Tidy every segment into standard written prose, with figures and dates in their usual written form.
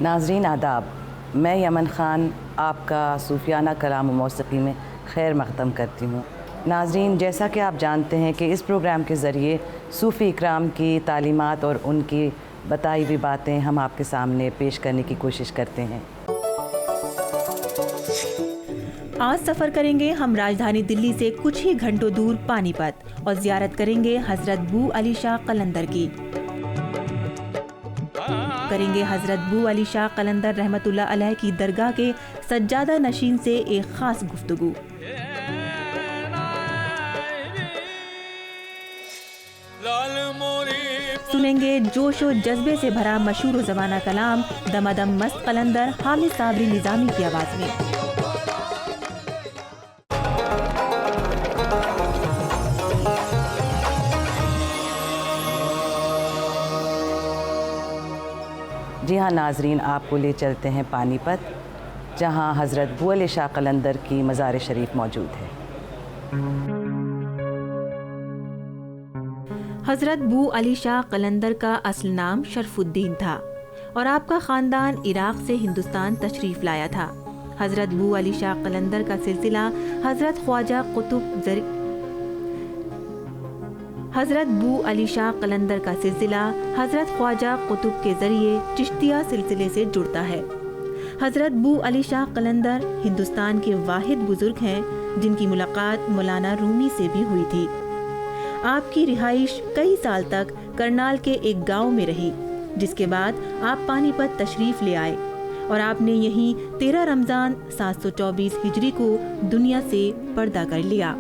नाज़रीन आदाब, मैं यमन ख़ान आपका सूफियाना कलाम व मौसीक़ी में खैर मक़दम करती हूँ। नाज़रीन, जैसा कि आप जानते हैं कि इस प्रोग्राम के ज़रिए सूफ़ी इकराम की तालीमात और उनकी बताई हुई बातें हम आपके सामने पेश करने की कोशिश करते हैं। आज सफ़र करेंगे हम राजधानी दिल्ली से कुछ ही घंटों दूर पानीपत और ज़ियारत करेंगे हज़रत बू अली शाह कलंदर की। करेंगे हज़रत बू अली शाह कलंदर रहमतुल्लाह अलैह की दरगाह के सज्जादा नशीन से एक ख़ास गुफ्तगू। सुनेंगे जोश और जज्बे से भरा मशहूर ज़माना कलाम दमादम मस्त कलंदर हामिद साबरी निज़ामी की आवाज़ में। जी हाँ नाज़रीन, आपको ले चलते हैं पानीपत, जहाँ हज़रत बू अली शाह कलंदर की मज़ार शरीफ मौजूद है। हज़रत बू अली शाह कलंदर का असल नाम शरफुद्दीन था और आपका ख़ानदान इराक़ से हिंदुस्तान तशरीफ़ लाया था। हज़रत बू अली शाह कलंदर का सिलसिला हज़रत ख्वाजा कुतुब के ज़रिए चिश्तिया सिलसिले से जुड़ता है। हज़रत बू अली शाह कलंदर हिंदुस्तान के वाहिद बुज़ुर्ग हैं जिनकी मुलाकात मौलाना रूमी से भी हुई थी। आपकी रिहाइश कई साल तक करनाल के एक गांव में रही, जिसके बाद आप पानीपत तशरीफ़ ले आए और आपने यहीं 13 रमज़ान 724 हिजरी को दुनिया से पर्दा कर लिया।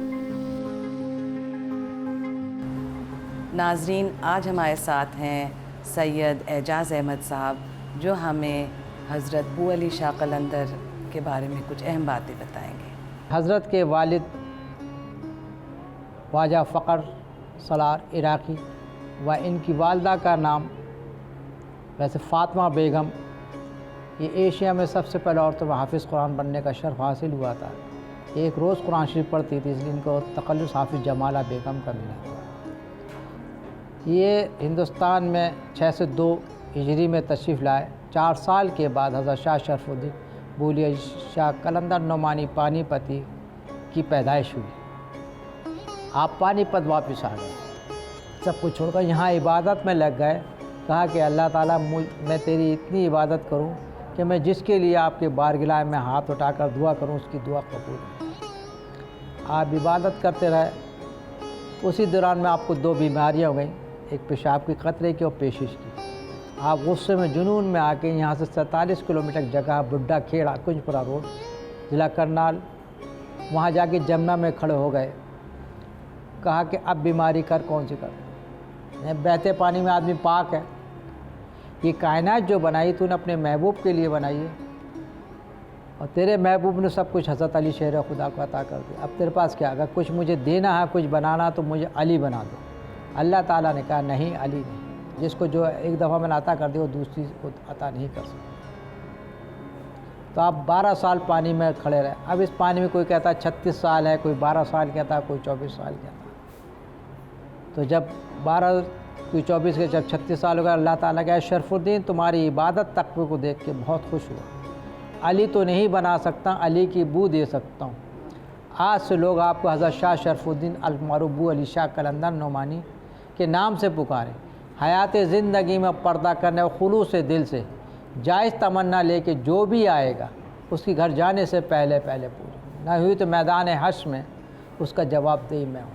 नाज़रीन, आज हमारे साथ हैं सैयद एजाज़ अहमद साहब, जो हमें हज़रत बू अली शाह कलंदर के बारे में कुछ अहम बातें बताएंगे। हज़रत के वालिद ख्वाजा फ़क़र सलार इराक़ी व इनकी वालदा का नाम वैसे फ़ातिमा बेगम, ये एशिया में सबसे पहले औरतों में हाफ़िज़ कुरान बनने का शर्फ़ हासिल हुआ था। एक रोज़ कुरान शरीफ पढ़ती थी, इसलिए इनको तक़ल्लुस हाफ़िज़ जमाला बेगम का मिला था। ये हिंदुस्तान में 602 हिजरी में तशरीफ़ लाए। 4 साल के बाद हज़रत शाह शरफुद्दीन बू अली शाह कलंदर नोमानी पानीपती की पैदाइश हुई। आप पानीपत वापस आ गए, सब कुछ छोड़कर यहाँ इबादत में लग गए। कहा कि अल्लाह ताला मैं तेरी इतनी इबादत करूँ कि मैं जिसके लिए आपके बारगाह में हाथ उठाकर दुआ करूँ उसकी दुआ कबूल हो। आप इबादत करते रहे। उसी दौरान में आपको 2 बीमारियाँ हो गई, एक पेशाब की कतरे की और पेशिश की। आप गुस्से में जुनून में आके यहाँ से 47 किलोमीटर जगह बुड्ढा खेड़ा कुंजपुरा रोड ज़िला करनाल, वहाँ जाके जमुना में खड़े हो गए। कहा कि अब बीमारी कर कौन सी कर, बहते पानी में आदमी पाक है। ये कायनात जो बनाई तूने अपने महबूब के लिए बनाई है और तेरे महबूब ने सब कुछ हज़रत अली शेर खुदा को अता कर दिया। अब तेरे पास क्या, अगर कुछ मुझे देना है, कुछ बनाना, तो मुझे अली बना दो। अल्लाह ताला ने कहा नहीं, अली नहीं। जिसको जो एक दफ़ा मैंने अता कर दिया वो दूसरी को अता नहीं कर सकता। तो आप 12 साल पानी में खड़े रहे। अब इस पानी में कोई कहता है 36 साल है, कोई 12 साल कहता है, कोई 24 साल कहता है। तो जब 12 कोई 24 के जब 36 साल हो गया, अल्लाह ताला कहा शरफुद्दीन तुम्हारी इबादत तक़वे को देख के बहुत खुश हुआ। अली तो नहीं बना सकता, अली की बू दे सकता हूँ। आज से लोग आपको हज़रत शाह शरफुद्दीन अल-मरूफ बू अली शाह कलंदर नोमानी के नाम से पुकारें। हयात ज़िंदगी में पर्दा करने और खुलूस से दिल से जायज़ तमन्ना लेके जो भी आएगा उसकी घर जाने से पहले पूरी ना हुई तो मैदान हश्र में उसका जवाबदेही मैं हूँ।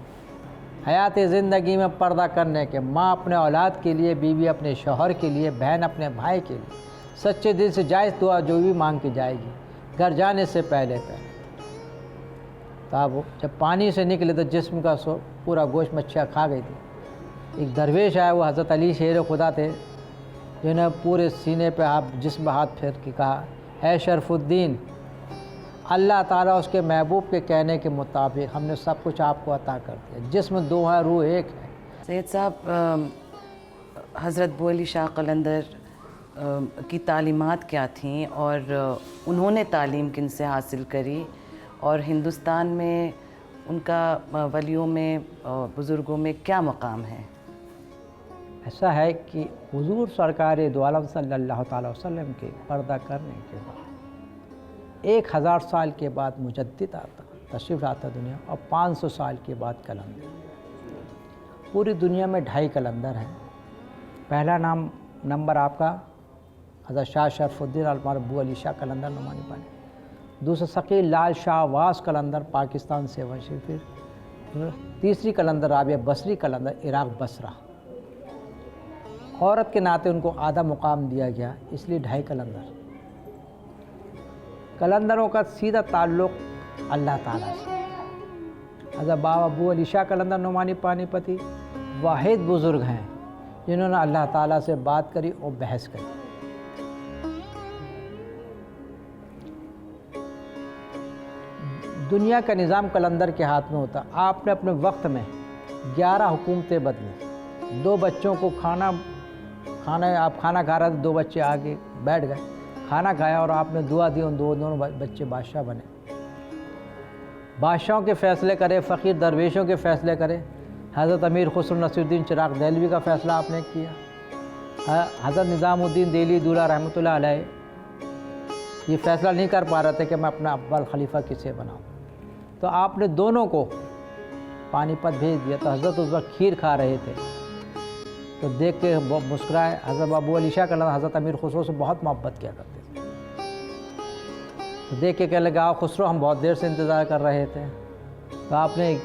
हयात ज़िंदगी में पर्दा करने के माँ अपने औलाद के लिए, बीवी अपने शौहर के लिए, बहन अपने भाई के लिए सच्चे दिल से जायज़ दुआ जो भी मांग के जाएगी घर जाने से पहले। तो अब जब पानी से निकले तो जिस्म का पूरा गोश्त मच्छियाँ खा गई थी। एक दरवेश आया, वो हज़रत अली शेर खुदा थे, जिन्हें पूरे सीने पे आप जिस्म हाथ फेर के कहा, है शरफुद्दीन, अल्लाह ताला उसके महबूब के कहने के मुताबिक हमने सब कुछ आपको अता कर दिया। जिस्म 2 है, रूह 1 है। सैयद साहब, हज़रत बू अली शाह कलंदर की तालीमात क्या थीं और उन्होंने तालीम किन से हासिल करी और हिंदुस्तान में उनका वलियों में, बुज़ुर्गों में क्या मकाम है? ऐसा है कि हुजूर सरकार दो आलम सल्लल्लाहु अलैहि वसल्लम के पर्दा करने के बाद 1000 साल के बाद मुजद्दिद आता, तशरीफ़ लाता दुनिया, और 500 साल के बाद कलंदर। पूरी दुनिया में 2.5 कलंदर हैं। पहला नंबर आपका हज़रत शाह शरफुद्दीन अल-मरबू अली शाह कलंदर नुमानी पानी, दूसरा शकील लाल शाह वास कलंदर पाकिस्तान से वंशी, फिर तीसरी कलंदर राबिया बसरी कलंदर इराक़ बसरा। औरत के नाते उनको आधा मुकाम दिया गया, इसलिए 2.5 कलंदर। कलंदरों का सीधा ताल्लुक़ अल्लाह ताला से। हज़रत बाबा अबू अली शाह कलंदर नुमानी पानीपती वाहिद बुज़ुर्ग हैं जिन्होंने अल्लाह ताला से बात करी और बहस करी। दुनिया का निज़ाम कलंदर के हाथ में होता। आपने अपने वक्त में 11 हुकूमतें बदली। 2 बच्चों को आप खाना खा रहे थे, 2 बच्चे आगे बैठ गए, खाना खाया और आपने दुआ दी, उन दोनों बच्चे बादशाह बने। बादशाहों के फ़ैसले करे, फ़कीर दरवेशों के फ़ैसले करे। हज़रत अमीर खुसरो नसीरुद्दीन चिराग देहलवी का फ़ैसला आपने किया। हज़रत निज़ामुद्दीन देहली दूल्हा रहमतुल्लाह अलैह ये फ़ैसला नहीं कर पा रहे थे कि मैं अपना अव्वल खलीफा किसे बनाऊँ, तो आपने दोनों को पानीपत भेज दिया। तो हज़रत उस वक्त खीर खा रहे थे, तो देख के मुस्कुराए। हज़रत बाबू अली शाह कलंदर हज़रत अमीर खुसरो से बहुत मोहब्बत किया करते थे, तो देख के कहने लगे, आओ खुसरो, हम बहुत देर से इंतज़ार कर रहे थे। तो आपने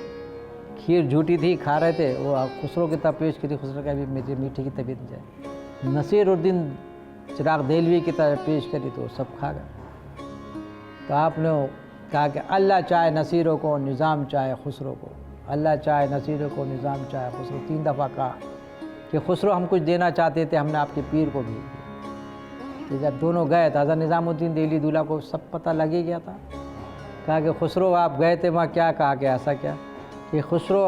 खीर झूठी थी, खा रहे थे, वो खुसरो की तरफ पेश की थी। खुसरो का भी मेरी मीठी की तबीयत जाए। नसीरुद्दीन चिराग देहलवी की तरफ पेश करी तो सब खा गए। तो आपने कहा कि अल्लाह चाहे नसीरों को, निज़ाम चाहे खुसरो को। अल्लाह चाहे नसीरों को, निज़ाम चाहे खुसरो। 3 दफ़ा कहा कि खुसरो हम कुछ देना चाहते थे, हमने आपके पीर को भेज दिया। तो जब दोनों गए तो हज़रत निज़ामुद्दीन देहली दूल्हा को सब पता लग ही गया था। कहा कि खुसरो आप गए थे, वहाँ क्या कहा कि ऐसा क्या कि खुसरो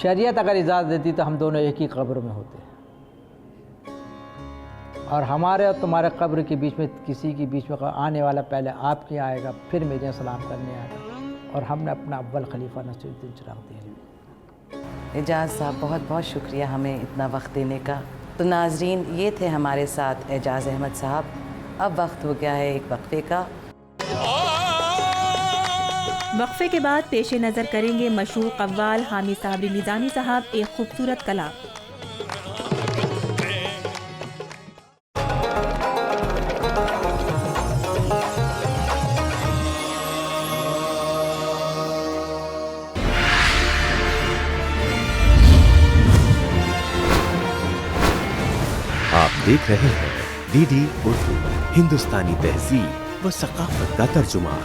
शरीयत अगर इजाज़त देती तो हम दोनों एक ही कब्र में होते, और हमारे और तुम्हारे कब्र के बीच में किसी के बीच में आने वाला पहले आपके आएगा, फिर मेरे सलाम करने आएगा। और हमने अपना अव्वल खलीफा नसीरुद्दीन चिराग देहलवी। एजाज़ साहब बहुत बहुत शुक्रिया हमें इतना वक्त देने का। तो नाजरीन, ये थे हमारे साथ एजाज़ अहमद साहब। अब वक्त हो गया है एक वक्फे का। वक्फे के बाद पेश नज़र करेंगे मशहूर कव्वाल हामिद साबरी निज़ामी साहब एक खूबसूरत कलाम। आप देख रहे हैं डीडी उर्दू, हिंदुस्तानी तहजीब व सकाफत का तर्जुमा।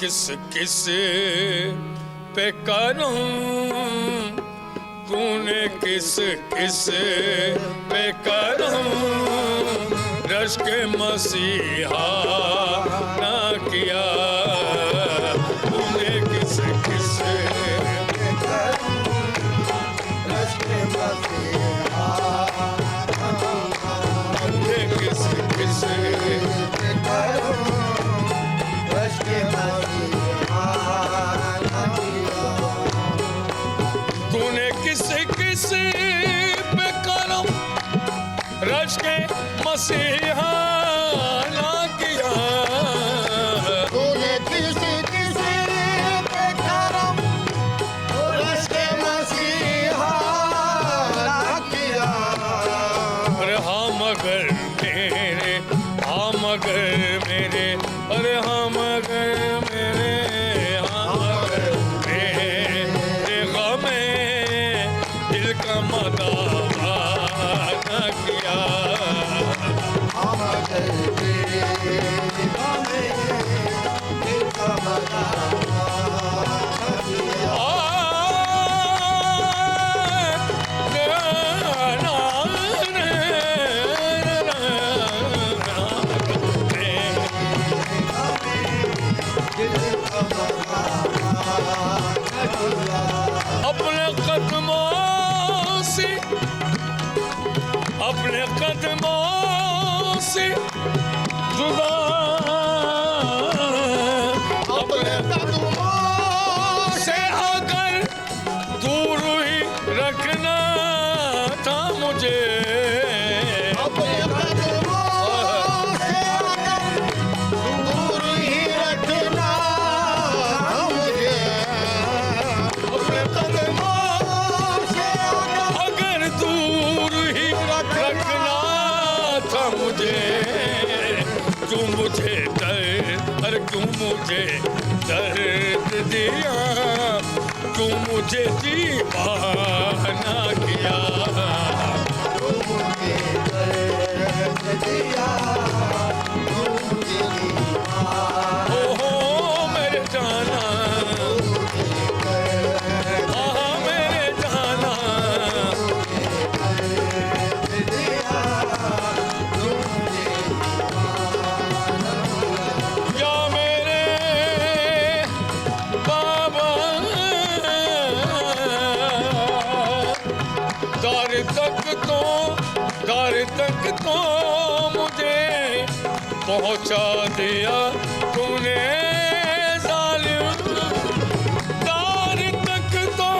किस किस पे करूं, तूने किस किस पे करूं, रश्क मसीहा ना किया, तूने किस किस पे करूं, रश्क मसीहा तूने किस किस पे करूं, तूने किस किस पे करम रश्क मसीहा ना किया, तूने किस किस पे करम रश्क मसीहा ना किया। अरे हाँ मगर मेरे, हाँ मगर मेरे, अरे हाँ मगर मेरे, हाँ मगर मेरे गमे दिल का मदावा न किया, हाँ मगर अपने कदमों से जुदा, अपने कदमों से अगर दूर ही रखना था मुझे, अपने कदमों से अगर दूर ही रखना था मुझे, अपने कदमों से अगर दूर ही रखना था मुझे, क्यों मुझे दर्द, अरे क्यों मुझे दर्द दिया, क्यों मुझे दीवाना किया, क्यों मुझे दर्द दिया, क्यों मुझे दीवाना, ओहो मेरे जाना, हाँ मेरे जाना, या मेरे बाबा दर तक तो मुझे पहुंचा दिया तूने जालिम, दर तक तो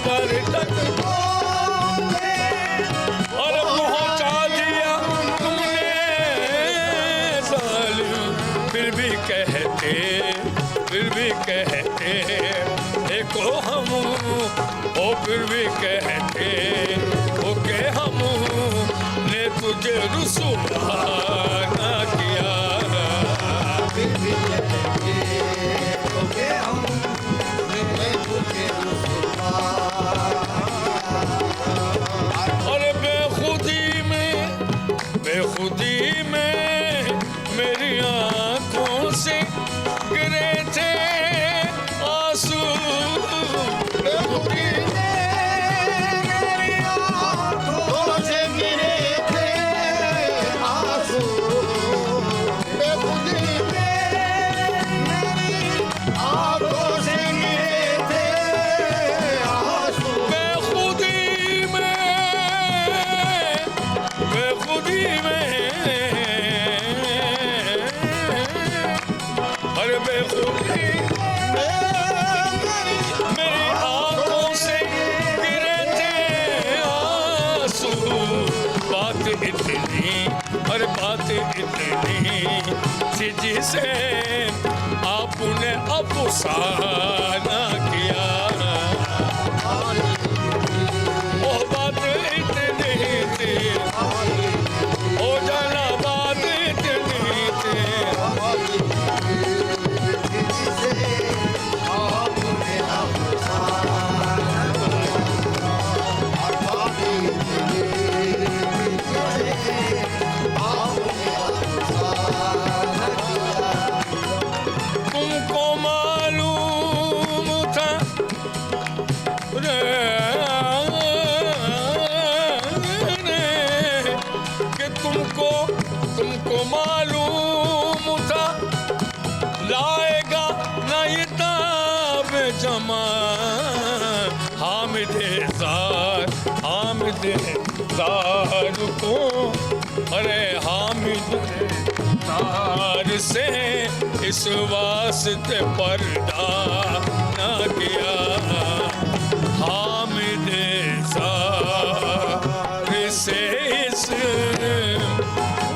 दर तक तो और पहुंचा दिया तुमने जालिम, फिर भी कहते देखो हम, ओ फिर भी कहते ओ के हम ने तुझे रुसवा ना किया, फिर भी कहते ओ के हम ने तुझे रुसवा, और बेखुदी में मेरी आंखों से गिरे थे आंसू, बेखुदी में मेरी आंखों से गिरे थे आंसू, बेखुदी में मेरी आंखों से गिरे थे आंसू, बेखुदी में अरे बेखुदी मेरी आंखों से गिरे थे आंसू, बात इतनी अरे बात इतनी सी जिसे आपने अफसाना किया, वो बात इतनी थी, ओ जाना बात इतनी थी, तुमको मालूम था कि तुमको मालूम था लाएगा ना ये ताब जमा, हामिद ज़ार को अरे हामिद ज़ार से इस वास्ते पर्दा ना किया, हामिद ज़ार से इस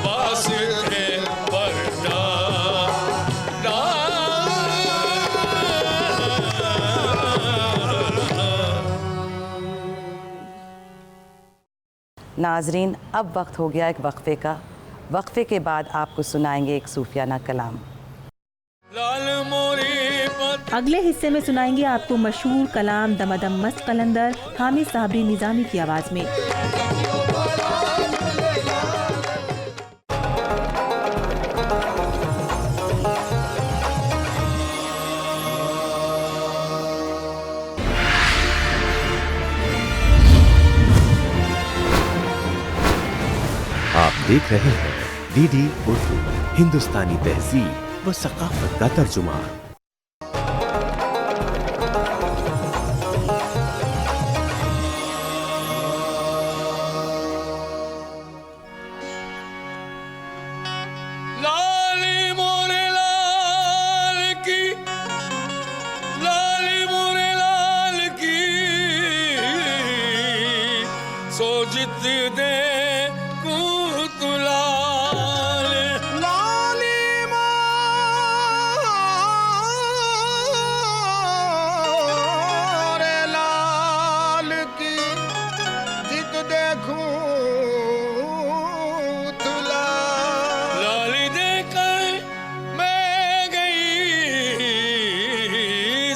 वास्ते पर्दा ना, नाजरीन अब वक्त हो गया एक वक्फे का। वक्फे के बाद आपको सुनाएंगे एक सूफियाना कलाम। लाल मोरी पत अगले हिस्से में सुनाएंगे आपको मशहूर कलाम दमादम मस्त कलंदर हामिद साबरी निज़ामी की आवाज़ में। आप देख रहे हैं डीडी उर्दू, हिंदुस्तानी तहजीब व सकाफत का तर्जुमा। जित दे कुतुलाल लाली मोरे लाल की जित देखूं तुला लाली देकर मैं गई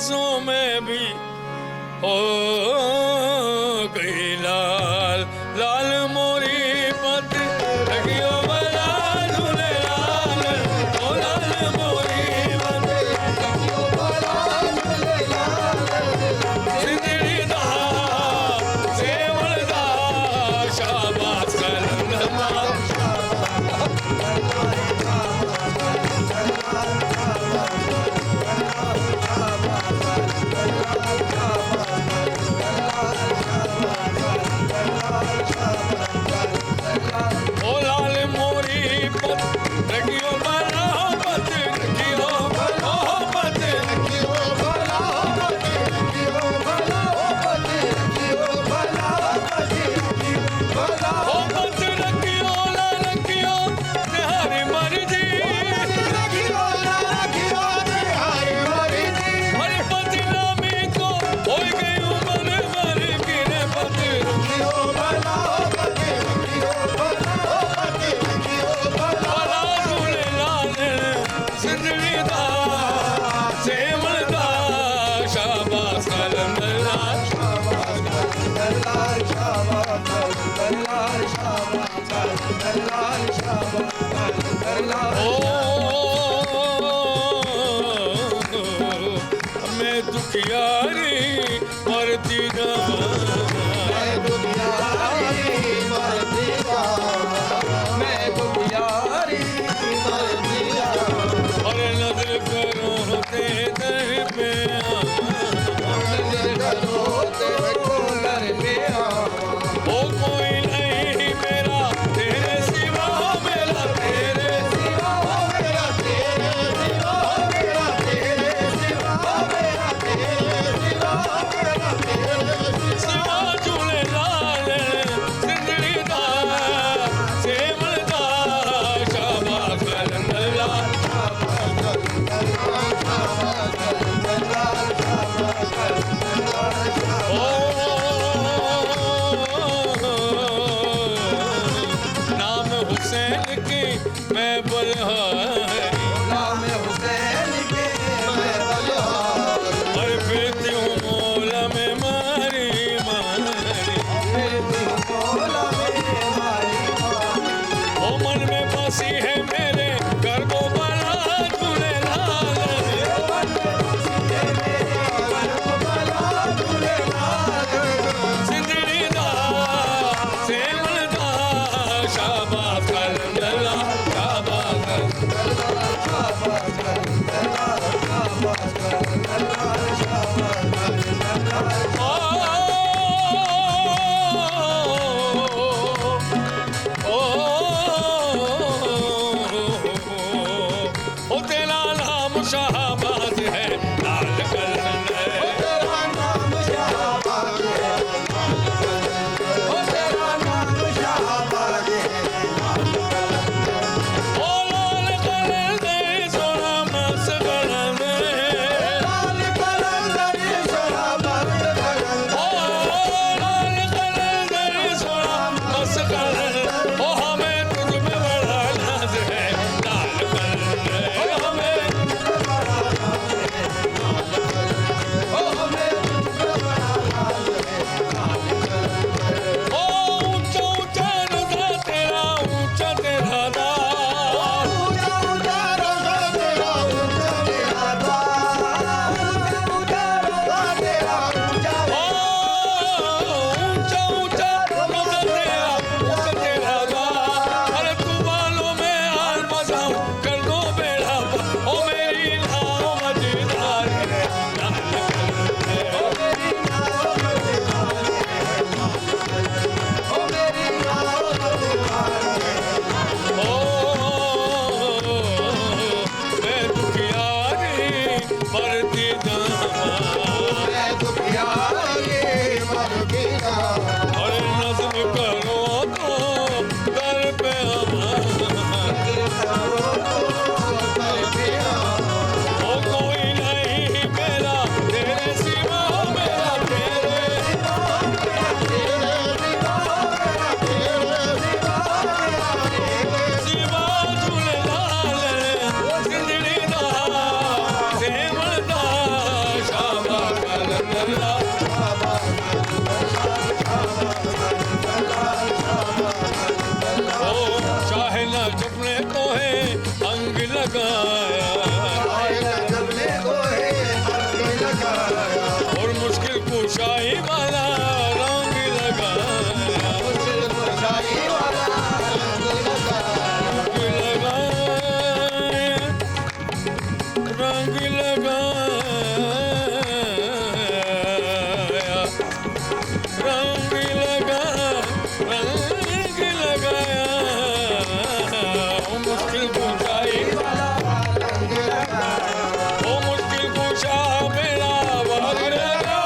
सो मैं भी हो गई लाल लाल मोरी पत लगियो बला झूले लाल ओ लाल मोरी पत लगियो बला झूले लाल सिंदड़ी दा सेवल दा शाबाश कलमा ओ लाल मोरी पत लगियो बला पत लगियो बला पत लगियो बला पत लगियो बला पत लगियो बला पत लगियो बला ओ पत लगियो ला लगियो तेरी मर्जी लगियो ला लगियो तेरी मर्जी हर पत नामी को हो गई उमर मर गिरे पत लगियो बला पत लगियो बला पत लगियो बला झूले लाल सिंदड़ी दा सेवल दा शाबाश कलंदला शाबाश कलंदला शाबाश कलंदला शाबाश कलंदला शाबाश कलंदला ओ मैं दुखियारी मरती ना मैं दुखियारी मरती ना मैं दुखियारी मरती ना और नजर करो ते दर पे नजर करो ते दर पे ओ कोई नहीं मेरा तेरे सिवा मेरा तेरे सिवा मेरा तेरे सिवा मेरा तेरे सिवा मेरा तेरे सिवा मेरा तेरे सिवा झूले लाल सिंदड़ी दा सेवल दा शाबाश कलंदला नाम हुसैन की मैं बलहारी नाम हुसैन की मैं बलहारी और फिरती हूँ मौला में मारी मारी फिरती हूँ मौला में मारी ओ मन में बसी है मेरे गर्भो बला झूले लाल सिंदड़ी दा सेवल दा शाबाश कलंदला शाबाश कलंदला शाबाश कलंदला शाबाश कलंदला शाबाश कलंदला ओ तेरा नाम शाहबाज है लाल कलंदर तेरा नाम शाहबाज है ओ तेरा नाम शाहबाज है ओ लाल कलंदर सोना मस्त कलंदर लाल और मुश्किल कुशाई वाला रंग लगाया, रंग लगाया, रंग लगाया, मुश्किल कुशाई ओ मुश्किल कुशा मेरा भाग लगा,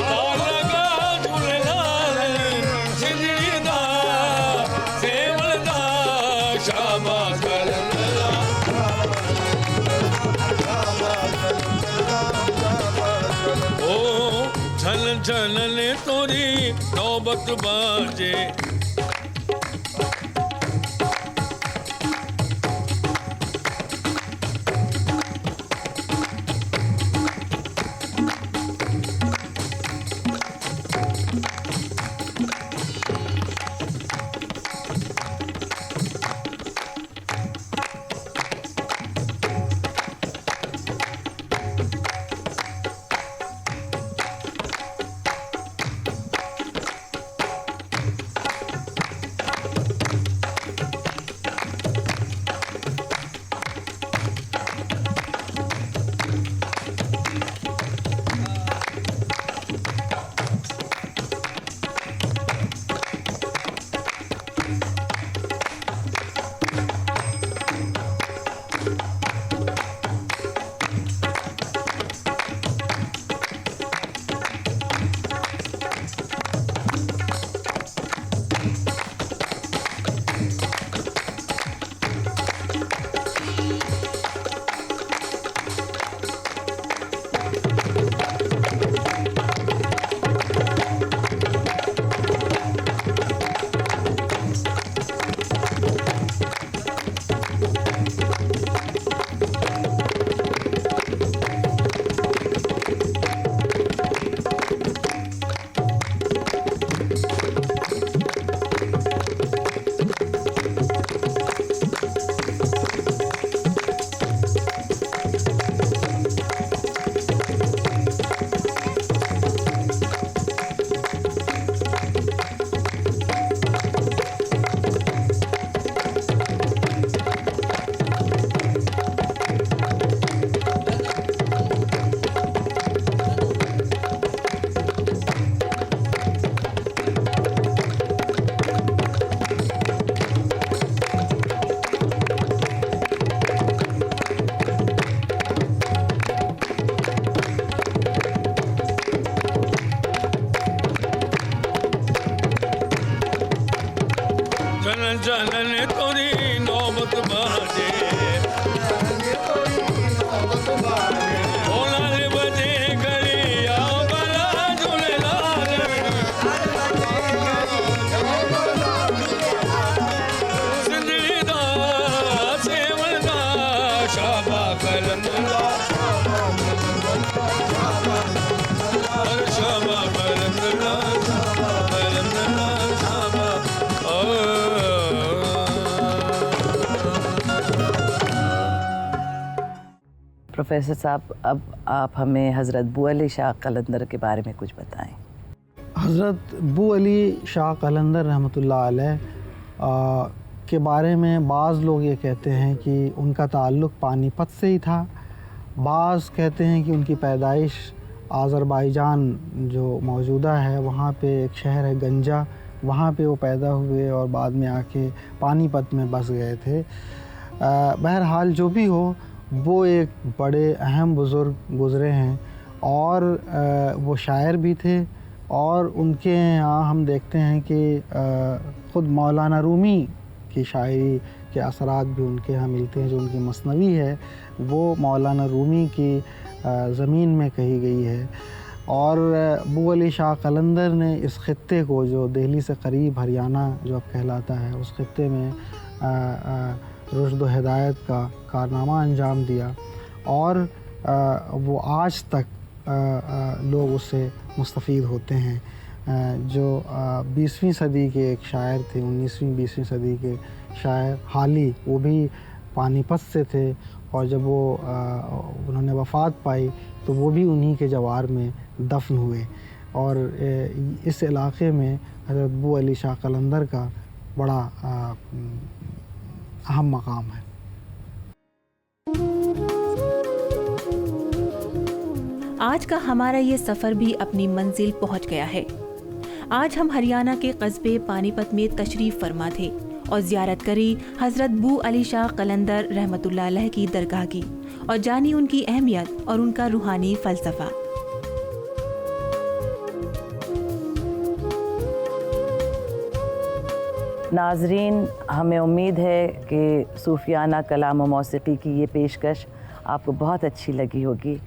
भाग लगा झूलेलाल सिंधीदा सेवलदा शाबाश कलंदरा। ओ छल छलने तोरी नौबत बाजे, जनन तोरी नौबत बाजे, ओलाल बजे गलिया बला झूलेलाल, सिंधड़ी दा सेवलदा शाबा कलंदरा, शाबा कलंदरा, कलंदरा शाबा। प्रोफेसर साहब, अब आप हमें हज़रत बू अली शाह कलंदर के बारे में कुछ बताएं। हज़रत बू अली शाह कलंदर रहमतुल्लाह अलैह के बारे में बाज़ लोग ये कहते हैं कि उनका ताल्लुक़ पानीपत से ही था, बाज़ कहते हैं कि उनकी पैदाइश आज़रबाईजान जो मौजूदा है वहाँ पे एक शहर है गंजा, वहाँ पे वो पैदा हुए और बाद में आके पानीपत में बस गए थे। बहरहाल जो भी हो, वो एक बड़े अहम बुज़ुर्ग गुज़रे हैं और वो शायर भी थे और उनके यहाँ हम देखते हैं कि ख़ुद मौलाना रूमी की शायरी के असरात भी उनके यहाँ मिलते हैं। जो उनकी मसनवी है वो मौलाना रूमी की ज़मीन में कही गई है। और बू अली शाह कलंदर ने इस ख़ित्ते को, जो दिल्ली से करीब हरियाणा जो अब कहलाता है, उस ख़ित्ते में रुश्द व हिदायत का कारनामा अंजाम दिया और वो आज तक लोग उससे मुस्तफ़ीद होते हैं। जो 20वीं सदी के एक शायर थे, 19वीं 20वीं सदी के शायर हाली, वो भी पानीपत से थे और जब वो उन्होंने वफ़ात पाई तो वो भी उन्हीं के जवार में दफन हुए। और इस इलाक़े में हज़रत बू अली शाह कलंदर का बड़ा अहम मकाम है। आज का हमारा ये सफ़र भी अपनी मंजिल पहुंच गया है। आज हम हरियाणा के कस्बे पानीपत में तशरीफ़ फरमा थे और ज़ियारत करी हज़रत बू अली शाह कलंदर रहमतुल्लाह अलैह की दरगाह की और जानी उनकी अहमियत और उनका रूहानी फ़लसफ़ा। नाजरीन, हमें उम्मीद है कि सूफियाना कलाम व मौसीकी की ये पेशकश आपको बहुत अच्छी लगी होगी।